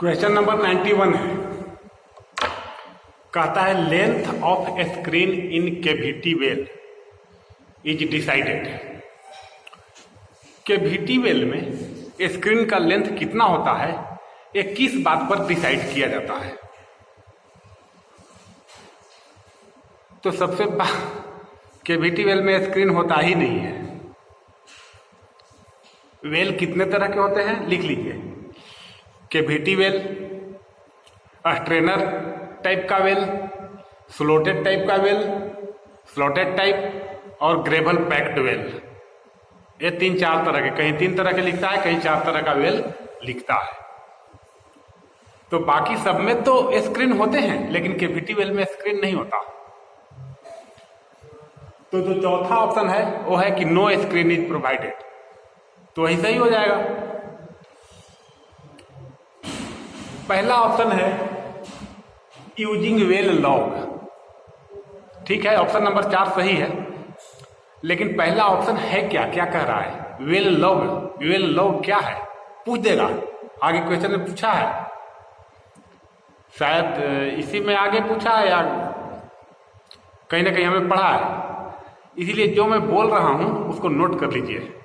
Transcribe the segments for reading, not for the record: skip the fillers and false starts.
Question number 91 है। कहता है length of A screen in cavity well is decided. Cavity well में screen का लेंथ कितना होता है ये किस बात पर डिसाइड किया जाता है? तो सबसे केविटी वेल में स्क्रीन होता ही नहीं है। वेल कितने तरह के होते हैं लिख लीजिए। केविटी वेल, स्ट्रेनर टाइप का वेल, स्लोटेड टाइप का वेल, स्लॉटेड टाइप और ग्रेवल पैक्ड वेल। ये तीन चार तरह के, कहीं तीन तरह के लिखता है, कहीं चार तरह का वेल लिखता है। तो बाकी सब में तो स्क्रीन होते हैं लेकिन केविटी वेल में स्क्रीन नहीं होता। तो जो चौथा ऑप्शन है वो है कि नो स्क्रीन इज प्रोवाइडेड, तो वही सही हो जाएगा। पहला ऑप्शन है यूजिंग वेल लॉग, ठीक है, ऑप्शन नंबर 4 सही है। लेकिन पहला ऑप्शन है क्या, क्या कह रहा है? Well log. वेल लॉग क्या है पूछ देगा, आगे क्वेश्चन में पूछा है, शायद इसी में आगे पूछा है या कहीं ना कहीं हमें पढ़ा है। इसीलिए जो मैं बोल रहा हूं उसको नोट कर लीजिए।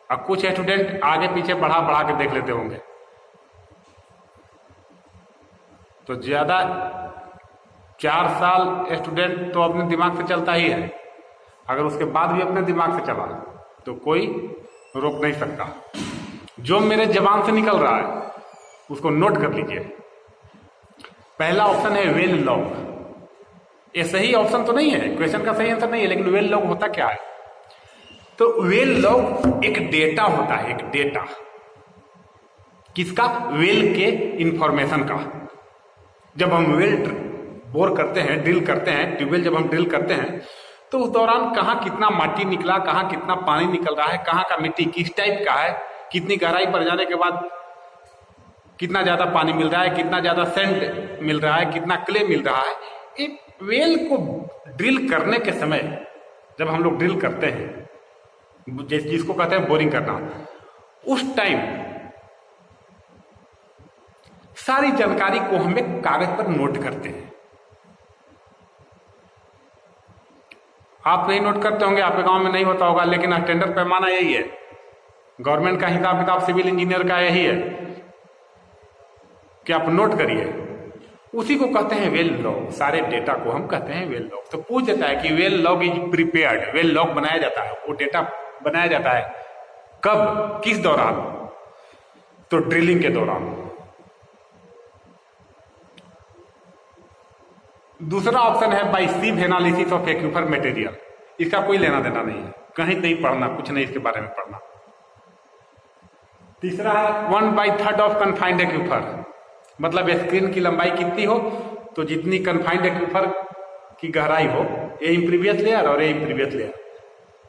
अब कुछ स्टूडेंट आगे पीछे बढ़ा बढ़ा के देख लेते होंगे, तो ज्यादा 4 साल स्टूडेंट तो अपने दिमाग से चलता ही है। अगर उसके बाद भी अपने दिमाग से चला तो कोई रोक नहीं सकता। जो मेरे जबान से निकल रहा है उसको नोट कर लीजिए। पहला ऑप्शन है वेल लॉग। ये सही ऑप्शन तो नहीं है, क्वेश्चन का सही आंसर नहीं है, लेकिन वेल लॉग होता क्या है? तो वेल लॉग एक डेटा होता है, एक डेटा किसका? वेल के इंफॉर्मेशन का। जब हम वेल बोर करते हैं, ड्रिल करते हैं, ट्यूबवेल जब हम ड्रिल करते हैं तो उस दौरान कहाँ कितना माटी निकला, कहाँ कितना पानी निकल रहा है, कहाँ का मिट्टी किस टाइप का है, कितनी गहराई पर जाने के बाद कितना ज्यादा पानी मिल रहा है, कितना ज्यादा सैंड मिल रहा है, कितना क्ले मिल रहा है। एक वेल को ड्रिल करने के समय जब हम लोग ड्रिल करते हैं, जिसको कहते हैं बोरिंग करना, उस टाइम सारी जानकारी को हम एक कागज पर नोट करते हैं। आप नहीं नोट करते होंगे, आपके गांव में नहीं होता होगा, लेकिन स्टैंडर्ड पैमाना यही है। गवर्नमेंट का हिसाब किताब सिविल इंजीनियर का यही है कि आप नोट करिए। उसी को कहते हैं वेल लॉग। सारे डेटा को हम कहते हैं वेल लॉग। तो पूछ देता है कि well log is prepared, well log बनाया जाता है, वो डेटा बनाया जाता है कब, किस दौरान? तो ड्रिलिंग के दौरान। दूसरा ऑप्शन है by sieve analysis of aquifer material. इसका कोई लेना देना नहीं है, कहीं नहीं पढ़ना, कुछ नहीं इसके बारे में पढ़ना। तीसरा है 1/3 ऑफ कन्फाइंड एक्यूफर, मतलब स्क्रीन की लंबाई कितनी हो तो जितनी कन्फाइंड एक्यूफर की गहराई हो, ये इम्प्रीवियस लेयर और ये इम्प्रीवियस लेयर।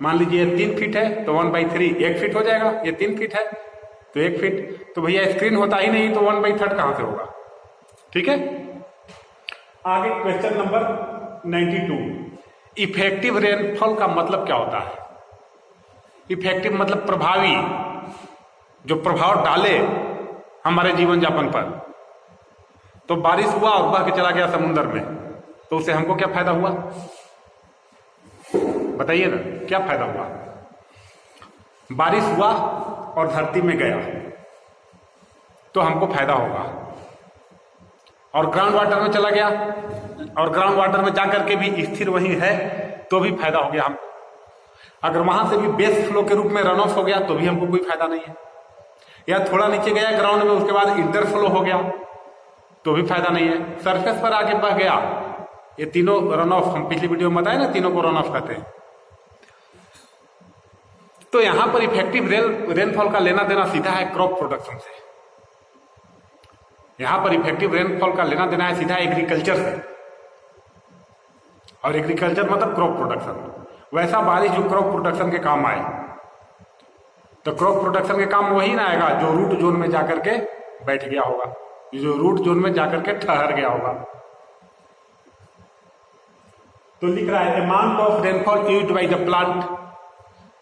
मान लीजिए 3 फीट है तो 1/3 1 फीट हो जाएगा। ये 3 फीट है तो 1 फीट, तो भैया स्क्रीन होता ही नहीं तो 1/3 कहां से होगा? ठीक है। आगे क्वेश्चन नंबर 92। इफेक्टिव रेनफॉल का मतलब क्या होता है? इफेक्टिव मतलब प्रभावी, जो प्रभाव डाले हमारे जीवन यापन पर। तो बारिश हुआ और बह के चला गया समुद्र में, तो उससे हमको क्या फायदा हुआ? बताइए ना, क्या फायदा हुआ? बारिश हुआ और धरती में गया तो हमको फायदा होगा, और ग्राउंड वाटर में चला गया और ग्राउंड वाटर में जाकर के भी स्थिर वहीं है तो भी फायदा हो गया हमको। अगर वहां से भी बेस फ्लो के रूप में रन ऑफ हो गया तो भी हमको कोई फायदा नहीं है। या थोड़ा नीचे गया ग्राउंड में, उसके बाद इंटर फ्लो हो गया तो भी फायदा नहीं है। सरफेस पर आके बह गया, ये तीनों रन ऑफ, हम पिछली वीडियो में बताए ना, तीनों को रन ऑफ कहते हैं। तो यहां पर इफेक्टिव रेनफॉल का लेना देना सीधा है क्रॉप प्रोडक्शन से। यहां पर इफेक्टिव रेनफॉल का लेना देना है सीधा एग्रीकल्चर से, और एग्रीकल्चर मतलब क्रॉप प्रोडक्शन। वैसा बारिश जो क्रॉप प्रोडक्शन के काम आए, तो क्रॉप प्रोडक्शन के काम वही ना आएगा जो रूट जोन में जाकर के बैठ गया होगा, जो रूट जोन में जाकर के ठहर गया होगा। तो लिख रहा है amount of rainfall used by the plant.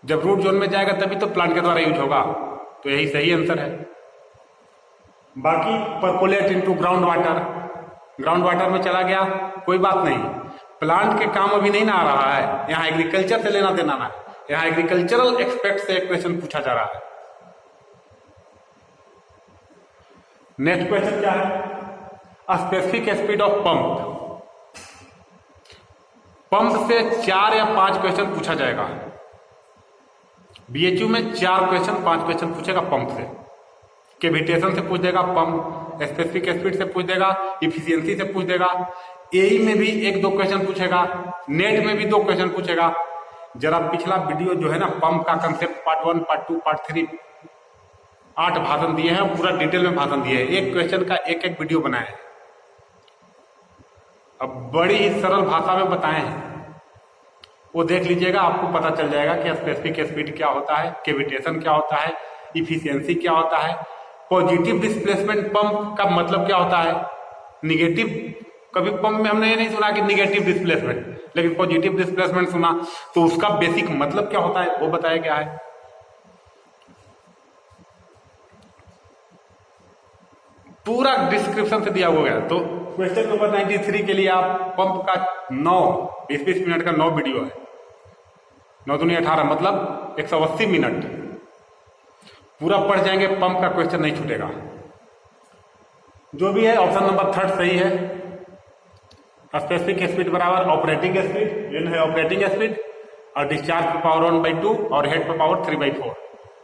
जब रूट जोन में जाएगा तभी तो प्लांट के द्वारा यूज होगा, तो यही सही आंसर है। बाकी परकोलेट इनटू ग्राउंड वाटर में चला गया, कोई बात नहीं। प्लांट के काम अभी नहीं ना आ रहा है, यहाँ एग्रीकल्चर से लेना देना ना, यहाँ एग्रीकल्चरल एक्सपेक्ट से एक क्वेश्चन पूछा जा रहा है। नेक्स्ट क्वेश्चन क्या है? स्पेसिफिक स्पीड ऑफ पंप से 4 या 5 क्वेश्चन पूछा जाएगा। बीएचयू में 4 क्वेश्चन 5 क्वेश्चन पूछेगा पंप से, कैविटेशन से पूछ देगा, पंप स्पेसिफिक स्पीड से पूछ देगा, इफिशियंसी से पूछ देगा, एई में भी 1-2 क्वेश्चन पूछेगा, नेट में भी 2 क्वेश्चन पूछेगा। जरा पिछला वीडियो जो है ना, पंप का कंसेप्ट पार्ट 1, पार्ट 2, पार्ट 3 8 भाषण दिए हैं, पूरा डिटेल में भाषण दिए हैं, एक क्वेश्चन का एक वीडियो बनाए हैं। अब बड़ी ही सरल भाषा में बताए हैं, वो देख लीजिएगा, आपको पता चल जाएगा कि स्पेसिफिक स्पीड क्या होता है, कैविटेशन क्या होता है, इफिशियंसी क्या होता है, पॉजिटिव डिस्प्लेसमेंट पंप का मतलब क्या होता है, निगेटिव। कभी पंप में हमने ये नहीं सुना कि निगेटिव डिस्प्लेसमेंट, लेकिन पॉजिटिव डिस्प्लेसमेंट सुना, तो उसका बेसिक मतलब क्या होता है वो बताया गया है। पूरा डिस्क्रिप्शन से दिया हुआ है। तो क्वेश्चन नंबर 93 के लिए आप पंप का 20 मिनट का 9 वीडियो है, 9 दूनी 18 मतलब 180 मिनट पूरा पढ़ जाएंगे, पंप का क्वेश्चन नहीं छूटेगा। जो भी है ऑप्शन नंबर 3 सही है। स्पेसिफिक स्पीड बराबर ऑपरेटिंग स्पीड, लेना है ऑपरेटिंग स्पीड, और डिस्चार्ज पर पावर 1/2 और हेड पर पावर 3/4।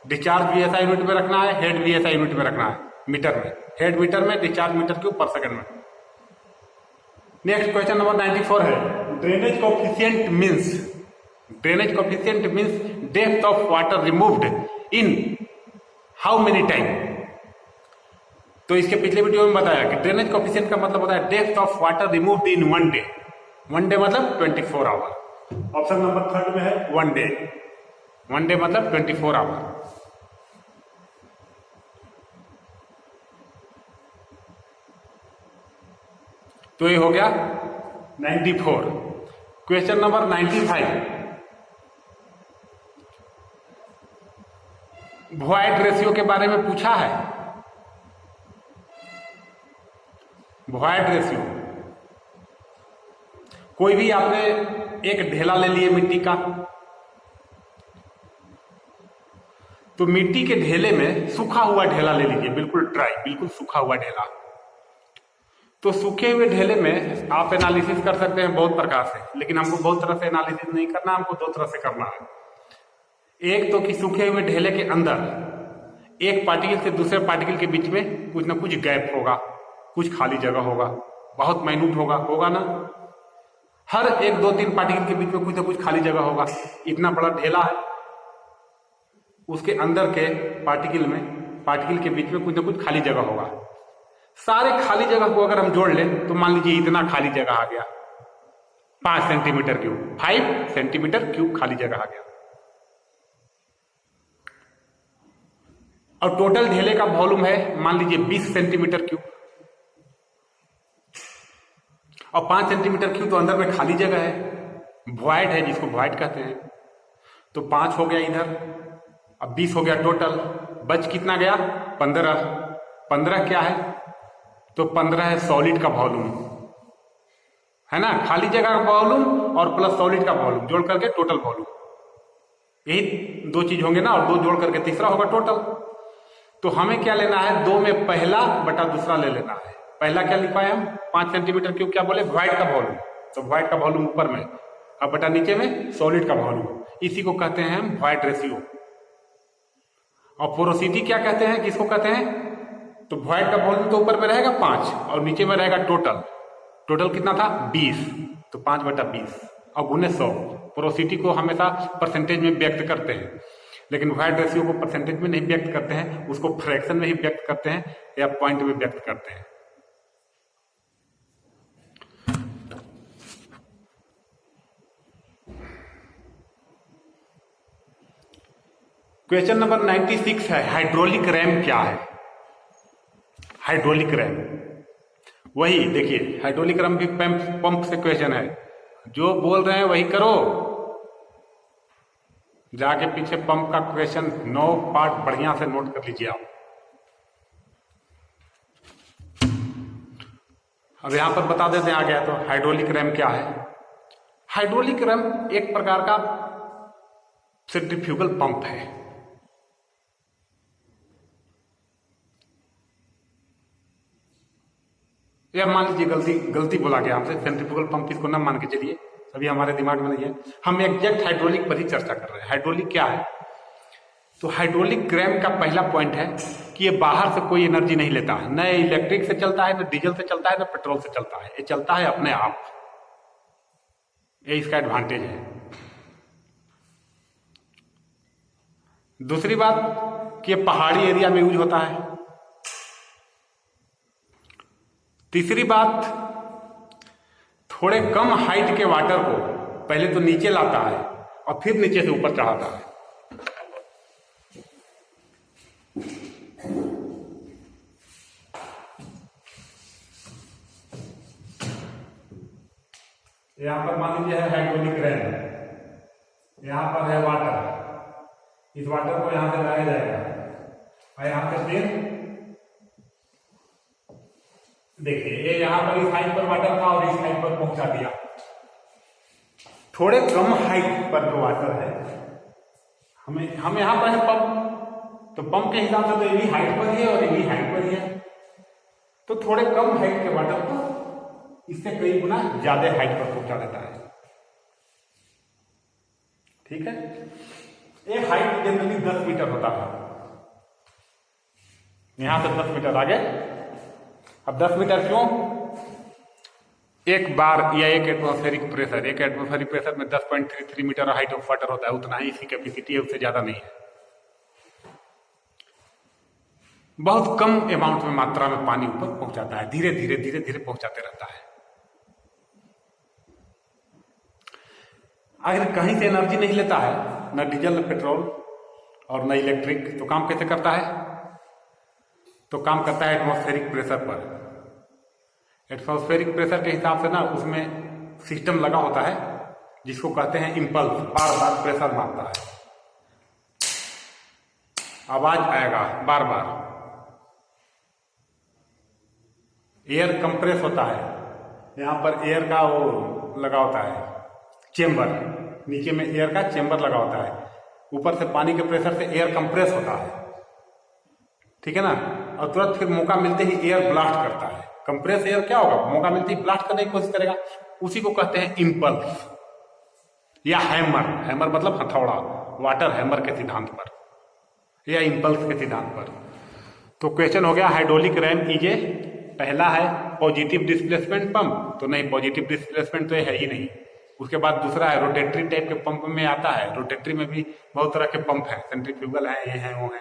डिस्चार्ज VSI यूनिट में रखना है, हेड VSI यूनिट में रखना है, मीटर में, हेड मीटर में, डिस्चार्ज मीटर क्यूब पर सेकंड में। नेक्स्ट क्वेश्चन नंबर 94 है, drainage coefficient means depth of water removed in how many time. तो इसके पिछले वीडियो में बताया कि ड्रेनेज कोफिशिएंट का मतलब होता है depth of water removed in 1 day. 1 day मतलब 24 आवर। ऑप्शन नंबर 3 में है 1 डे। 1 डे मतलब 24 आवर। तो ये हो गया 94। क्वेश्चन नंबर 95, वॉइड रेशियो के बारे में पूछा है। वॉइड रेशियो, कोई भी आपने एक ढेला ले लिए मिट्टी का, तो मिट्टी के ढेले में सूखा हुआ ढेला ले लीजिए, बिल्कुल ड्राई, बिल्कुल सूखा हुआ ढेला। तो सूखे हुए ढेले में आप एनालिसिस कर सकते हैं बहुत प्रकार से, लेकिन हमको बहुत तरह से एनालिसिस नहीं करना, हमको 2 तरह से करना है। एक तो कि सूखे हुए ढेले के अंदर एक पार्टिकल से दूसरे पार्टिकल के बीच में कुछ ना कुछ गैप होगा, कुछ खाली जगह होगा, बहुत माइन्यूट होगा ना। हर 1, 2, 3 पार्टिकल के बीच में कुछ ना कुछ खाली जगह होगा। इतना बड़ा ढेला है, उसके अंदर के पार्टिकल के बीच में कुछ ना कुछ खाली जगह होगा। सारे खाली जगह को अगर हम जोड़ लें तो मान लीजिए इतना खाली जगह आ गया, 5 सेंटीमीटर क्यूब, 5 सेंटीमीटर क्यूब खाली जगह आ गया। और टोटल ढेले का वॉल्यूम है मान लीजिए 20 सेंटीमीटर क्यूब, और 5 सेंटीमीटर क्यूब तो अंदर में खाली जगह है, वॉइड है, जिसको वॉइड कहते हैं। तो 5 हो गया इधर, अब 20 हो गया टोटल, बच कितना गया? 15। 15 क्या है? तो 15 है सॉलिड का वॉल्यूम, है ना, खाली जगह का वॉल्यूम और प्लस सॉलिड का वॉल्यूम जोड़ करके टोटल वॉल्यूम। यही 2 चीज होंगे ना, और 2 जोड़ करके तीसरा होगा टोटल। तो हमें क्या लेना है? 2 में पहला बटा दूसरा ले लेना है। पहला क्या लिखवाए हम? 5 सेंटीमीटर क्यूब क्या बोले? वॉइड का वॉल्यूम। तो वॉइड का वॉल्यूम ऊपर में, अब बटा नीचे में सॉलिड का वॉल्यूम। इसी को कहते हैं हम वॉइड रेशियो। और पोरोसिटी क्या कहते हैं, किसको कहते हैं? तो वॉइड का वॉल्यूम तो ऊपर में रहेगा 5 और नीचे में रहेगा टोटल। टोटल कितना था? 20। तो 5 बटा 20 और गुने 100। पोरोसिटी को हमेशा परसेंटेज में व्यक्त करते हैं, लेकिन वॉइड रेशियो को परसेंटेज में नहीं व्यक्त करते हैं, उसको फ्रैक्शन में ही व्यक्त करते हैं या पॉइंट में व्यक्त करते हैं। क्वेश्चन नंबर 96 है, हाइड्रोलिक रैम क्या है? हाइड्रोलिक रैम, वही देखिए, हाइड्रोलिक रैम भी पंप से क्वेश्चन है। जो बोल रहे हैं वही करो, जाके पीछे पंप का क्वेश्चन 9 पार्ट बढ़िया से नोट कर लीजिए आप। अब यहां पर बता देते हैं आ गया तो हाइड्रोलिक रैम क्या है। हाइड्रोलिक रैम एक प्रकार का सेंट्रीफ्यूगल पंप है। या मान लीजिए गलती बोला गया हमसे, सेंट्रीफ्यूगल पंप इसको ना मान के चलिए, अभी हमारे दिमाग में नहीं है, हम एग्जैक्ट हाइड्रोलिक पर ही चर्चा कर रहे हैं। हाइड्रोलिक क्या है? तो हाइड्रोलिक रैम का पहला पॉइंट है कि ये बाहर से कोई एनर्जी नहीं लेता है, न इलेक्ट्रिक से चलता है, न डीजल से चलता है, न पेट्रोल से चलता है, ये चलता है अपने आप। ये इसका एडवांटेज है। दूसरी बात कि ये पहाड़ी एरिया में यूज होता है। तीसरी बात, थोड़े कम हाइट के वाटर को पहले तो नीचे लाता है और फिर नीचे से ऊपर चढ़ाता है। यहां पर मान लीजिए है हाइड्रोलिक रैम, यहां पर है वाटर, इस वाटर को यहां से लाया जाएगा और यहां से फिर देखिए ये यहां पर इस हाइट पर वाटर था और इस हाइट पर पहुंचा दिया। थोड़े कम हाइट पर जो वाटर है, हम यहां पर है पंप, तो पंप के हिसाब से तो ये भी हाइट पर ही है और ये भी हाइट पर ही है, तो थोड़े कम हाइट के वाटर को इससे कई गुना ज्यादा हाइट पर पहुंचा देता है। ठीक है, एक हाइट जनरली 10 मीटर होता है, यहां से 10 मीटर आगे। अब 10 मीटर क्यों? एक बार या एक एटमॉस्फेरिक प्रेशर, एक एटमॉस्फेरिक प्रेशर में 10.33 मीटर हाइट ऑफ वाटर होता है, उतना ही इसकी कैपेसिटी है, उससे ज्यादा नहीं है। बहुत कम अमाउंट में मात्रा में पानी ऊपर पहुंचाता है, धीरे धीरे धीरे धीरे पहुंचाते रहता है। अगर कहीं से एनर्जी नहीं लेता है, न डीजल न पेट्रोल और न इलेक्ट्रिक, तो काम कैसे करता है? तो काम करता है एटमॉस्फेरिक प्रेशर पर। एटमॉस्फेरिक प्रेशर के हिसाब से ना उसमें सिस्टम लगा होता है जिसको कहते हैं इंपल्स, बार बार प्रेशर मारता है, आवाज आएगा बार बार। एयर कंप्रेस होता है, यहां पर एयर का वो लगा होता है चेंबर, नीचे में एयर का चेंबर लगा होता है, ऊपर से पानी के प्रेशर से एयर कंप्रेस होता है, ठीक है ना। और तुरंत फिर मौका मिलते ही एयर ब्लास्ट करता है। कंप्रेस एयर क्या होगा? मौका मिलते ही ब्लास्ट करने की कोशिश करेगा, उसी को कहते हैं इंपल्स या हैमर। हैमर मतलब हथौड़ा, वाटर हैमर के सिद्धांत पर या इंपल्स के सिद्धांत पर। तो क्वेश्चन हो गया हाइड्रोलिक रैम इज ए, पहला है पॉजिटिव डिस्प्लेसमेंट पंप, तो नहीं पॉजिटिव डिस्प्लेसमेंट तो ये है ही नहीं। उसके बाद दूसरा है रोटेटरी टाइप के पंप में आता है, रोटेटरी में भी बहुत तरह के पंप है, सेंट्रीफ्यूगल है, ये है वो है,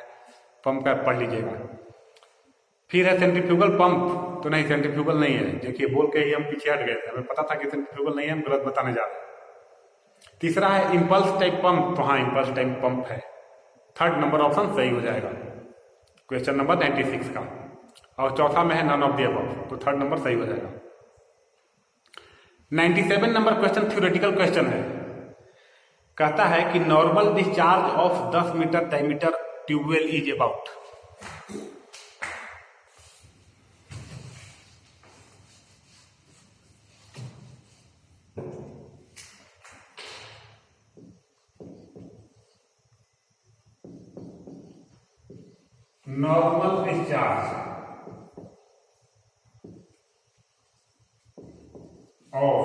पंप का पढ़ लीजिएगा। फिर है सेंट्रीफ्यूगल पंप, तो नहीं सेंट्रीफ्यूगल नहीं है, देखिए बोल के ही हम पीछे हट गए थे, हमें पता था कि सेंट्रीफ्यूगल नहीं है, हम गलत बताने जा रहे हैं। तीसरा है इंपल्स टाइप पंप, तो हाँ इंपल्स टाइप पंप है। थर्ड नंबर ऑप्शन सही हो जाएगा क्वेश्चन नंबर 96 का। और चौथा में है नन ऑफ द अबव, तो थर्ड नंबर सही हो जाएगा। 97 नंबर क्वेश्चन थ्योरेटिकल क्वेश्चन है, कहता है कि normal discharge of 10 metre diameter tubewell is about. Normal discharge of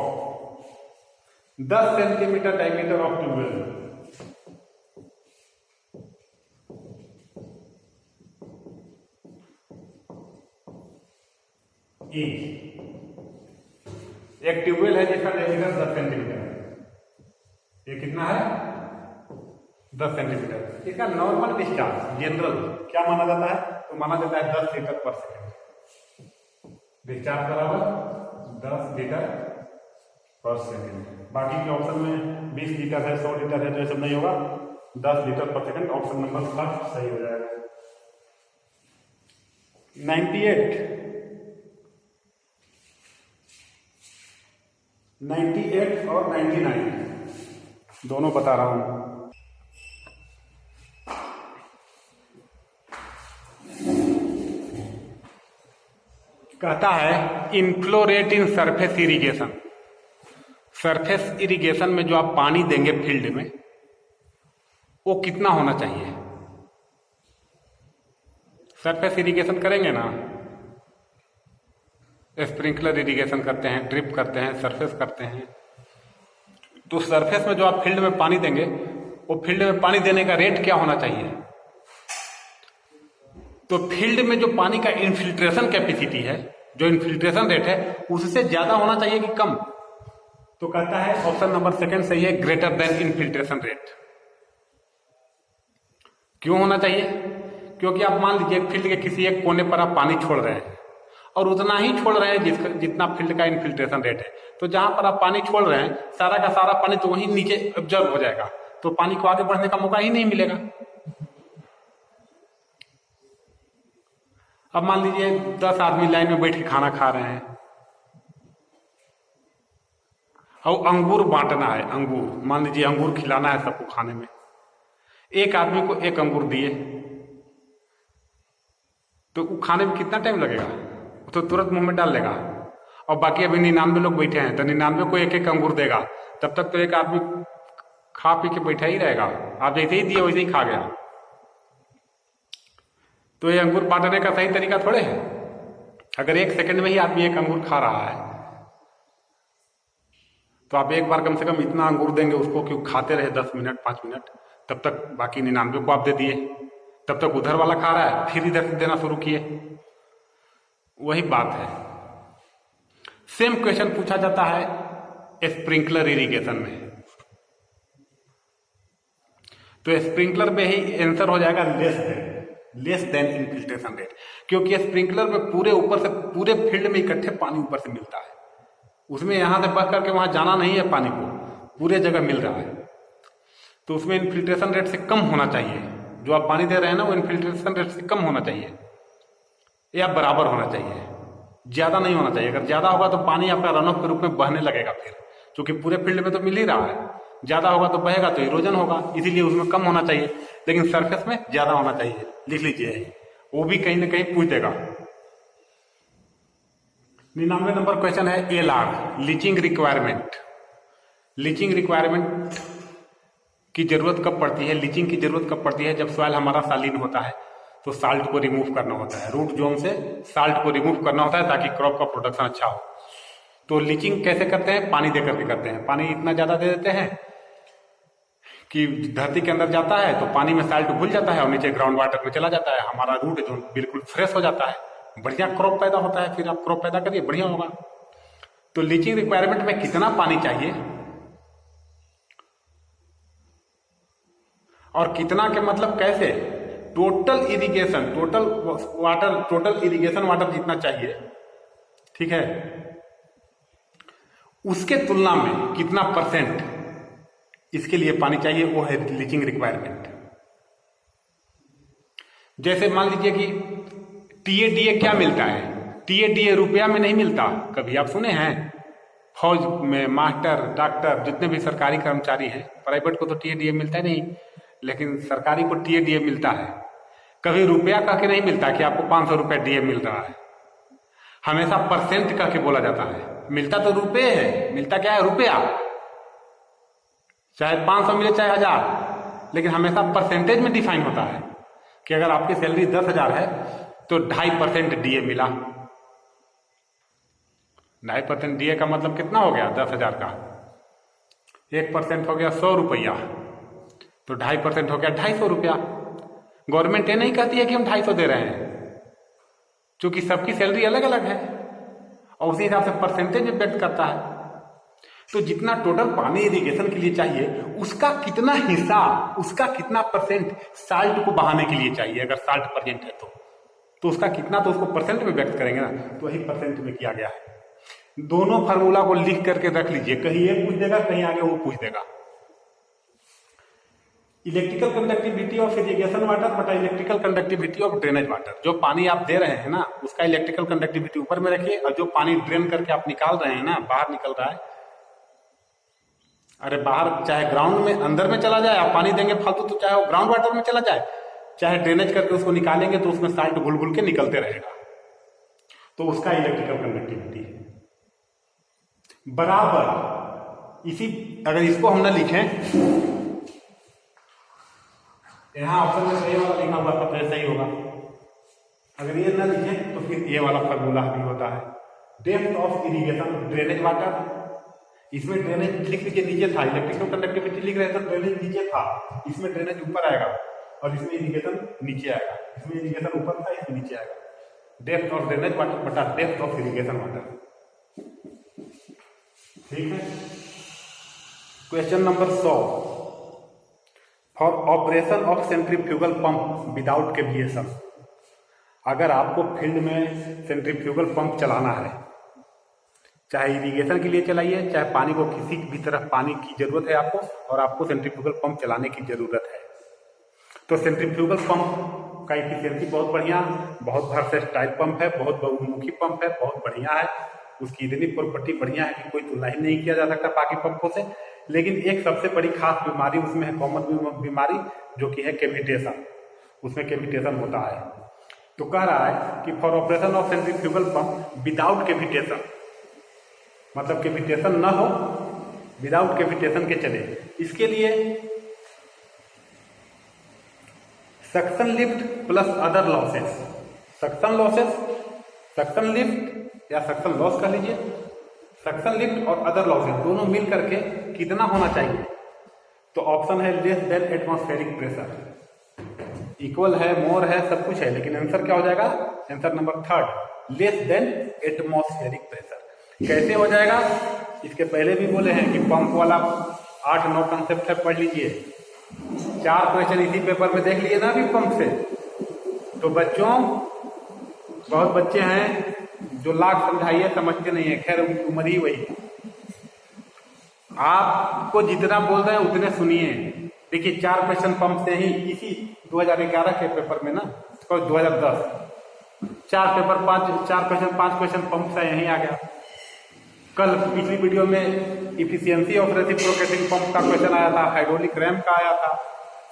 10 centimetre diameter of tubewell एक ट्यूबवेल है जिसका डायमीटर 10 सेंटीमीटर है, ये कितना है? 10 सेंटीमीटर। इसका नॉर्मल डिस्चार्ज जनरल क्या माना जाता है? तो माना जाता है 10 लीटर पर सेकेंड। डिस्चार्ज बराबर 10 लीटर पर सेकेंड। बाकी के ऑप्शन में 20 लीटर है, 100 लीटर है, तो ये सब नहीं होगा, 10 लीटर पर सेकेंड ऑप्शन नंबर फर्स्ट सही हो जाएगा। 98 और 99 दोनों बता रहा हूं। कहता है inflow rate in surface irrigation. Surface irrigation में जो आप पानी देंगे फील्ड में वो कितना होना चाहिए। सरफेस इरिगेशन करेंगे ना, स्प्रिंकलर इरिगेशन करते हैं, ड्रिप करते हैं, सरफेस करते हैं, तो सरफेस में जो आप फील्ड में पानी देंगे वो फील्ड में पानी देने का रेट क्या होना चाहिए। तो फील्ड में जो पानी का इनफिल्ट्रेशन कैपेसिटी है, जो इनफिल्ट्रेशन रेट है, उससे ज्यादा होना चाहिए कि कम। तो कहता है ऑप्शन नंबर सेकंड सही है, ग्रेटर देन इनफिल्ट्रेशन रेट। क्यों होना चाहिए? क्योंकि आप मान लीजिए फील्ड के किसी एक कोने पर आप पानी छोड़ रहे हैं और उतना ही छोड़ रहे हैं जितना फील्ड का इनफिल्ट्रेशन रेट है, तो जहां पर आप पानी छोड़ रहे हैं सारा का सारा पानी तो वहीं नीचे ऑब्जर्व हो जाएगा, तो पानी को आगे बढ़ने का मौका ही नहीं मिलेगा। अब मान लीजिए 10 आदमी लाइन में बैठ के खाना खा रहे हैं और अंगूर बांटना है। अंगूर, मान लीजिए अंगूर खिलाना है सबको खाने में। एक आदमी को एक अंगूर दिए तो वो खाने में कितना टाइम लगेगा? वो तो तुरंत मुंह में डाल लेगा। और बाकी अभी 99 लोग बैठे हैं तो 99 को एक एक अंगूर देगा, तब तक तो एक आदमी खा पी के बैठा ही रहेगा। आप जैसे ही दिए वैसे ही खा गया। तो ये अंगूर बांटने का सही तरीका थोड़े है। अगर 1 सेकंड में ही आदमी एक अंगूर खा रहा है तो आप एक बार कम से कम इतना अंगूर देंगे उसको कि खाते रहे 10 मिनट 5 मिनट, तब तक बाकी 99 को आप दे दिए, तब तक उधर वाला खा रहा है, फिर इधर से देना शुरू किए। वही बात है। सेम क्वेश्चन पूछा जाता है स्प्रिंकलर इरिगेशन में, तो स्प्रिंकलर में ही आंसर हो जाएगा लेस देन इनफिल्ट्रेशन रेट, क्योंकि स्प्रिंकलर में पूरे ऊपर से पूरे फील्ड में इकट्ठे पानी ऊपर से मिलता है, उसमें यहां से बह करके वहां जाना नहीं है, पानी को पूरे जगह मिल रहा है, तो उसमें इनफिल्ट्रेशन रेट से कम होना चाहिए। जो आप पानी दे रहे हैं ना वो इनफिल्ट्रेशन रेट से कम होना चाहिए या बराबर होना चाहिए, ज्यादा नहीं होना चाहिए। अगर ज्यादा होगा तो पानी आपका रन ऑफ के रूप में बहने लगेगा फिर, क्योंकि पूरे फील्ड में तो मिल ही रहा है। ज्यादा होगा तो बहेगा तो इरोजन होगा, इसीलिए उसमें कम होना चाहिए, लेकिन सरफेस में ज्यादा होना चाहिए। लिख लीजिए, वो भी कहीं ना कहीं पूछ देगा। 99 नंबर क्वेश्चन है LR, leaching requirement. Leaching requirement की जरूरत कब पड़ती है? लीचिंग की जरूरत कब पड़ती है? जब सॉइल हमारा सालीन होता है तो साल्ट को रिमूव करना होता है, रूट जोन से साल्ट को रिमूव करना होता है ताकि क्रॉप का प्रोडक्शन अच्छा हो। तो लीचिंग कैसे करते हैं? पानी देकर के करते हैं। पानी इतना ज्यादा दे देते हैं कि धरती के अंदर जाता है तो पानी में साल्ट घुल जाता है और नीचे ग्राउंड वाटर में चला जाता है, हमारा रूट जोन बिल्कुल फ्रेश हो जाता है, बढ़िया क्रॉप पैदा होता है। फिर आप क्रॉप पैदा करिए, बढ़िया होगा। तो लीचिंग रिक्वायरमेंट में कितना पानी चाहिए और कितना के मतलब कैसे? Total irrigation, total irrigation water जितना चाहिए, ठीक है, उसके तुलना में कितना परसेंट इसके लिए पानी चाहिए, वो है लीचिंग रिक्वायरमेंट। जैसे मान लीजिए कि TADA क्या मिलता है? TADA रुपया में नहीं मिलता। कभी आप सुने हैं? फौज में मास्टर, डॉक्टर, जितने भी सरकारी कर्मचारी हैं, प्राइवेट को तो TADA मिलता ही नहीं, लेकिन सरकारी को TADA मिलता है। कभी रुपया कह के नहीं मिलता कि आपको 500 रुपया DA मिल रहा है, हमेशा परसेंट कह के बोला जाता है। मिलता तो रुपये है, मिलता क्या है? रुपया। चाहे 500 मिले चाहे 1000, लेकिन हमेशा परसेंटेज में डिफाइन होता है कि अगर आपकी सैलरी 10,000 है तो 2.5% DA मिला। 2.5% DA का मतलब कितना हो गया? 10,000 का 1% हो गया 100 रुपया, तो 2.5% हो गया 250 रुपया। गवर्नमेंट ये नहीं कहती है कि हम 250 दे रहे हैं, क्योंकि सबकी सैलरी अलग अलग है और उसी हिसाब से परसेंटेज में व्यक्त करता है। तो जितना टोटल पानी इरिगेशन के लिए चाहिए उसका कितना हिस्सा, उसका कितना परसेंट साल्ट को बहाने के लिए चाहिए। अगर साल्ट प्रेजेंट है तो उसका कितना, तो उसको परसेंट में व्यक्त करेंगे ना, तो वही परसेंट में किया गया है। दोनों फार्मूला को लिख करके रख लीजिए, कहीं एक पूछ देगा कहीं आगे वो पूछ देगा। Electrical conductivity of irrigation water बटा electrical conductivity of drainage water. जो पानी आप दे रहे हैं ना उसका इलेक्ट्रिकल कंडक्टिविटी ऊपर में रखिए, और जो पानी ड्रेन करके आप निकाल रहे हैं ना, बाहर निकल रहा है, अरे बाहर चाहे ग्राउंड में अंदर में चला जाए, आप पानी देंगे फालतू तो चाहे वो ग्राउंड वाटर में चला जाए, चाहे ड्रेनेज करके उसको निकालेंगे तो उसमें साल्ट घुल घुल के निकलते रहेगा। तो उसका इलेक्ट्रिकल कंडक्टिविटी है बराबर इसी। अगर इसको हम ना लिखें, यहां ऑप्शन में सही वाला लिखा हुआ तो सही होगा, अगर ये ना लिखें तो फिर ये वाला फॉर्मूला भी होता है। Depth of irrigation drainage water, इसमें ड्रेनेज लिख लीजिए नीचे था, इलेक्ट्रिकल कंडक्टिविटी लिख रहे थे ड्रेनेज नीचे था, इसमें ड्रेनेज ऊपर आएगा और इसमें इरिगेशन नीचे आएगा, इसमें इरिगेशन ऊपर था, इसमें नीचे आएगा। डेप्थ ऑफ ड्रेनेज वाटर बटा डेप्थ ऑफ इरिगेशन वाटर। ठीक है। Question number 100, for operation of centrifugal pump without cavitation. अगर आपको फील्ड में सेंट्रीफ्यूगल पंप चलाना है, चाहे इरिगेशन के लिए चलाइए, चाहे पानी को किसी भी तरह पानी की जरूरत है आपको और आपको सेंट्रीफ्यूगल पंप चलाने की जरूरत है, तो सेंट्रीफ्यूगल पंप का इफिशियंसी बहुत बढ़िया, बहुत वर्सेटाइल पंप है, बहुत बहुमुखी पंप है, बहुत बढ़िया है, उसकी इतनी प्रॉपर्टी बढ़िया है कि कोई तुलना ही नहीं किया जा सकता बाकी पंपों से। लेकिन एक सबसे बड़ी खास बीमारी उसमें है, कॉमन बीमारी, जो कि है कैविटेशन। उसमें कैविटेशन होता है। तो कह रहा है कि for operation of centrifugal pump without cavitation, मतलब कैविटेशन न हो, विदाउट कैविटेशन के चले, इसके लिए suction lift plus other losses, suction losses, suction lift या सक्शन लॉस कर लीजिए, सक्शन लिफ्ट और अदर लॉसेस दोनों मिल करके कितना होना चाहिए? तो ऑप्शन है less than atmospheric pressure, equal है, मोर है, सब कुछ है, लेकिन आंसर क्या हो जाएगा? Answer number 3, less than atmospheric pressure. कैसे हो जाएगा? इसके पहले भी बोले हैं कि पंप वाला 8-9 कंसेप्ट है, पढ़ लीजिए। 4 क्वेश्चन इसी पेपर में देख लिए ना अभी पंप से। तो बच्चों, बहुत बच्चे हैं जो लाख समझाइए समझते नहीं है, खैर उनकी उम्र ही वही। आपको जितना बोल रहे हैं उतने सुनिए। देखिए 4 क्वेश्चन पंप से ही इसी 2011 के पेपर में ना, 2010 4 क्वेश्चन 5 क्वेश्चन पंप से यहीं आ गया। कल पिछली वीडियो में इफिशियंसी ऑफ रेसिप्रोकेटिंग पंप का क्वेश्चन आया था, हाइड्रोलिक रैम्प का आया था,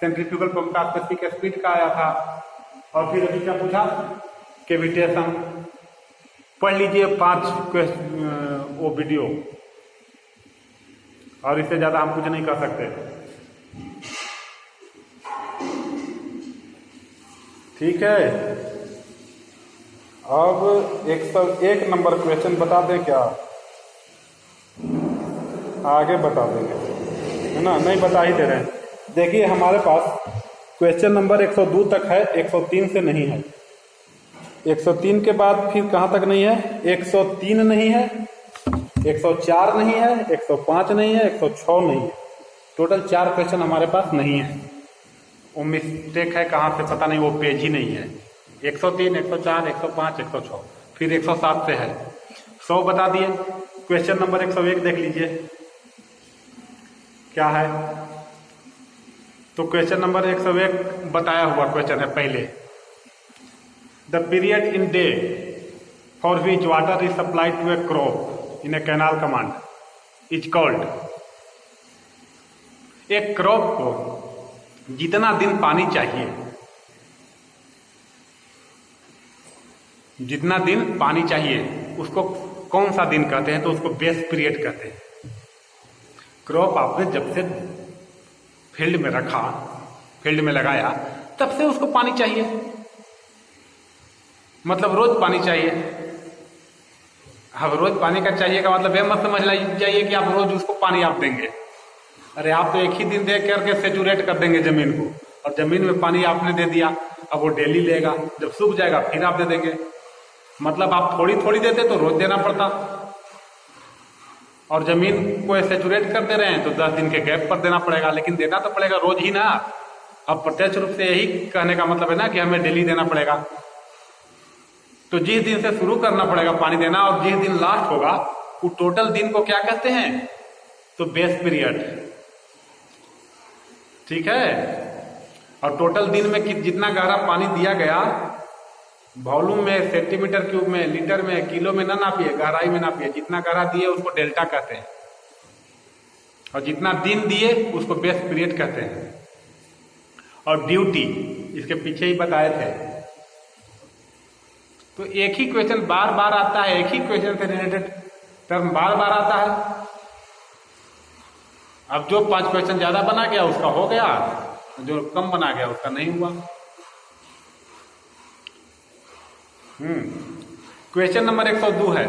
सेंट्रीफ्यूगल पंप का स्पेसिफिक स्पीड का आया था, और फिर अभी क्या पूछा? कैविटेशन। पढ़ लीजिए 5 वो वीडियो, और इससे ज्यादा हम कुछ नहीं कर सकते। ठीक है, अब 101 नंबर क्वेश्चन बता दें क्या? आगे बता देंगे, है ना? नहीं बता ही दे रहे हैं। देखिए हमारे पास क्वेश्चन नंबर 102 तक है, 103 से नहीं है। 103 के बाद फिर कहां तक नहीं है? 103 नहीं है, 104 नहीं है, 105 नहीं है, 106 नहीं है। टोटल 4 क्वेश्चन हमारे पास नहीं है। वो मिस्टेक है, कहां से पता नहीं, वो पेज ही नहीं है। 103, 104, 105, 106, फिर 107 से है। 100 बता दिए। क्वेश्चन नंबर 101 देख लीजिए क्या है। तो क्वेश्चन नंबर 101 बताया हुआ क्वेश्चन है पहले। The period in day for which water is supplied to a crop in a canal command is called. एक क्रॉप को जितना दिन पानी चाहिए, जितना दिन पानी चाहिए, उसको कौन सा दिन कहते हैं? तो उसको बेस पीरियड कहते हैं। क्रॉप आपने जब से फील्ड में रखा, फील्ड में लगाया, तब से उसको पानी चाहिए, मतलब रोज पानी चाहिए। अब रोज पानी का चाहिए का मतलब यह मत समझ जाइए कि आप रोज उसको पानी आप देंगे। अरे आप तो एक ही दिन दे करके सेचुरेट कर देंगे जमीन को, और जमीन में पानी आपने दे दिया, अब वो डेली लेगा, जब सूख जाएगा फिर आप दे देंगे। मतलब आप थोड़ी थोड़ी देते तो रोज देना पड़ता, और जमीन को सेचुरेट कर दे रहे हैं तो 10 दिन के गैप पर देना पड़ेगा, लेकिन देना तो पड़ेगा रोज ही ना। अब प्रत्यक्ष रूप से यही कहने का मतलब है ना कि हमें डेली देना पड़ेगा। तो जिस दिन से शुरू करना पड़ेगा पानी देना, और जिस दिन लास्ट होगा, वो टोटल दिन को क्या कहते हैं? तो बेस पीरियड। ठीक है। और टोटल दिन में जितना गहरा पानी दिया गया, वॉल्यूम में, सेंटीमीटर क्यूब में, लीटर में, किलो में ना नापिए, गहराई में नापिए। जितना गहरा दिए उसको डेल्टा कहते हैं, और जितना दिन दिए उसको बेस पीरियड कहते हैं। और ड्यूटी इसके पीछे ही बताए थे। तो एक ही क्वेश्चन बार बार आता है, एक ही क्वेश्चन से रिलेटेड टर्म बार बार आता है। अब जो 5 क्वेश्चन ज्यादा बना गया उसका हो गया, जो कम बना गया उसका नहीं हुआ। क्वेश्चन नंबर 102 है,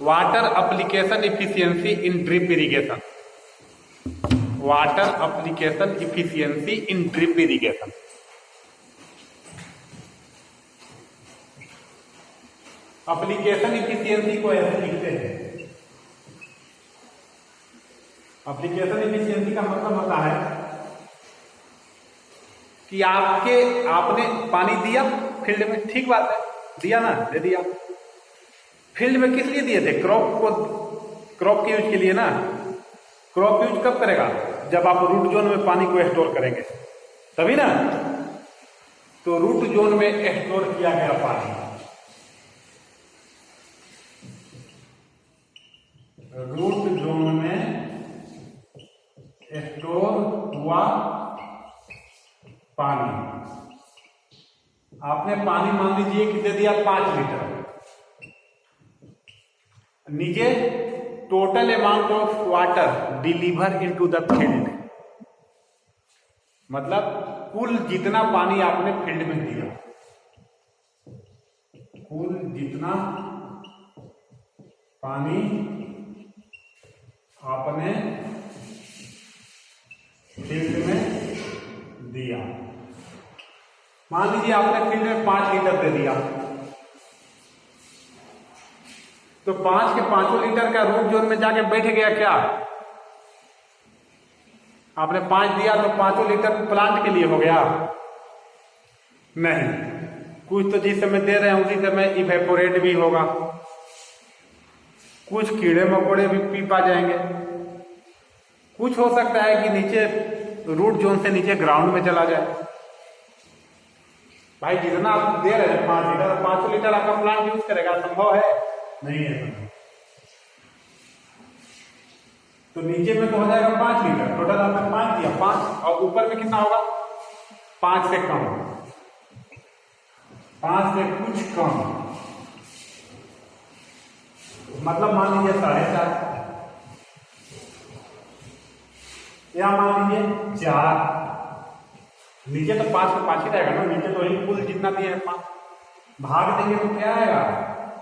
water application efficiency in drip irrigation. Water application efficiency in drip irrigation. Application efficiency को ऐसे लिखते हैं। एप्लीकेशन इफिशियंसी का मतलब होता है कि आपने पानी दिया फील्ड में, ठीक बात है, दिया ना, दे दिया। फील्ड में किस लिए दिए थे? क्रॉप के यूज के लिए ना। क्रॉप यूज कब करेगा? जब आप रूट जोन में पानी को स्टोर करेंगे तभी ना। तो रूट जोन में स्टोर किया गया पानी, रूट जोन में स्टोर हुआ पानी, आपने पानी मान लीजिए कि दे दिया 5 लीटर। नीचे total amount of water deliver into the field, मतलब कुल जितना पानी आपने फील्ड में दिया, कुल जितना पानी आपने फील्ड में दिया। मान लीजिए आपने फील्ड में 5 लीटर दे दिया, तो 5 के 5 लीटर का रूट जोन में जाके बैठ गया क्या? आपने 5 दिया तो 5 लीटर प्लांट के लिए हो गया? नहीं, कुछ तो जिस समय दे रहे हैं उसी समय इवेपोरेट भी होगा, कुछ कीड़े मकोड़े भी पी पा जाएंगे, कुछ हो सकता है कि नीचे रूट जोन से नीचे ग्राउंड में चला जाए। भाई जितना आप दे रहे हैं 5 लीटर, 5 लीटर आपका प्लांट यूज करेगा, संभव है? नहीं है। तो नीचे में तो हो जाएगा 5 लीटर, टोटल आपने 5 दिया, 5 और ऊपर में कितना होगा? 5 से कम, 5 से कुछ कम, मतलब मान लीजिए 4.5, या मान लीजिए 4। नीचे तो 5 में 5 ही रहेगा ना, नीचे तो ही कुल जितना दिए 5 भाग देंगे तो क्या आएगा?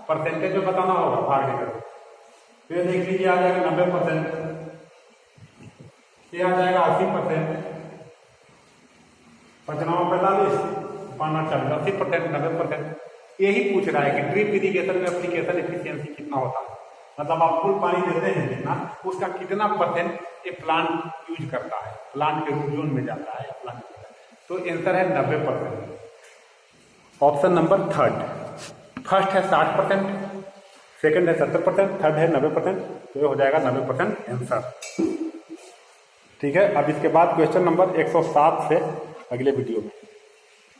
परसेंटेज में बताना होगा, भाग देकर फिर देख लीजिए आ जाएगा 90%, ये आ जाएगा 80%, 55, 45, 40, 80%, 90%। यही पूछ रहा है कि ड्रिप इरिगेशन में एप्लीकेशन एफिशिएंसी कितना होता है, मतलब आप कुल पानी देते हैं जितना, उसका कितना परसेंट ये प्लांट यूज करता है, प्लांट के रूट जोन में जाता है प्लांट। तो आंसर है 90%। Option number 3। फर्स्ट है 60%, सेकंड है 70%, थर्ड है 90%, तो ये हो जाएगा 90% आंसर। ठीक है, अब इसके बाद क्वेश्चन नंबर 107 से अगले वीडियो में।